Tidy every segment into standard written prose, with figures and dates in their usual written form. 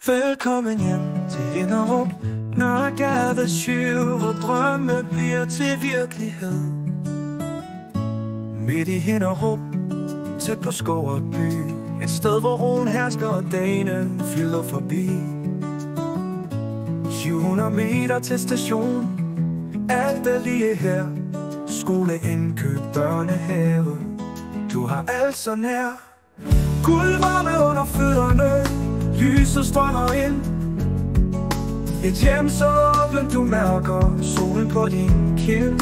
Velkommen hjem til Hinderup, Nørregade 7, hvor drømme bliver til virkelighed. Midt i Hinderup, tæt på skov og by, et sted hvor roen hersker og dagene fylder forbi. 700 meter til station, alt er lige her. Skole, indkøb, børnehave, du har alt så nær. Guldvarme under fødderne, lyset strømmer ind. Et hjem så åbent, du mærker solen på din kind.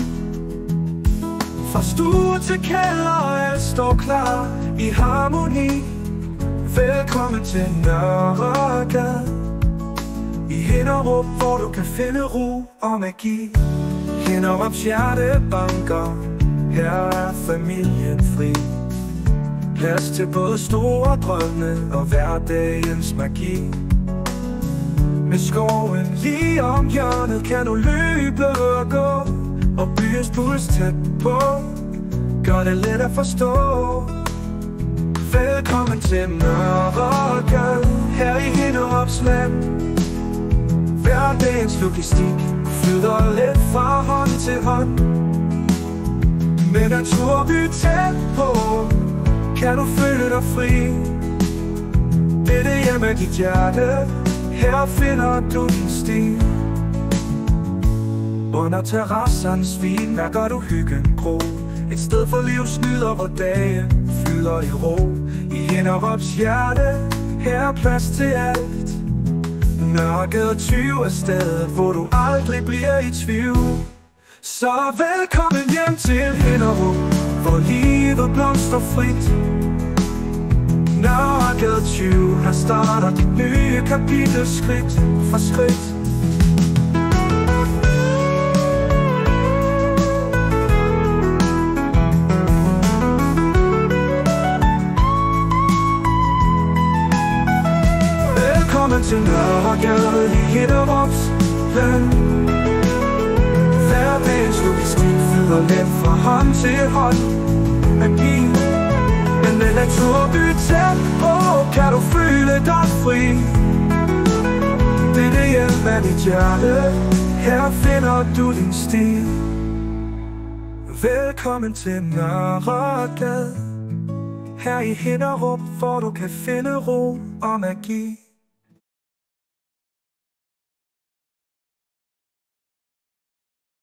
Fra stue til kælder, alt står klar i harmoni. Velkommen til Nørregade i Hinderup, hvor du kan finde ro og magi. Hinderups hjerte banker, her er familien fri. Plads til både store drømme og hverdagens magi. Med skoven lige om hjørnet kan du løbe og gå, og byens puls tæt på gør det let at forstå. Velkommen til Nørregade, her i Hinderups land. Hverdagens logistik flyder let fra hånd til hånd. Med naturby tæt på kan du føle dig fri. Dette hjem er dit hjerte, her finder du din sti. Under terrassens vin mærker du hyggen gro. Et sted for livsnyder, hvor dagen fylder i ro. I Hinderups hjerte, her er plads til alt. Nørregade 20 er stedet, hvor du aldrig bliver i tvivl. Så velkommen hjem til Hinderup, hvor livet blomstrer frit. Nørregade 20, her starter dit nye kapitel skridt for skridt. Velkommen til Nørregade i Hinderups land. Hverdagens logistik flyder let fra hånd til hånd. Magi, men med naturby tæt på kan du føle dig fri. Dette hjem er dit hjerte, her finder du din sti. Velkommen til Nørregade, her i Hinderup, hvor du kan finde ro og magi.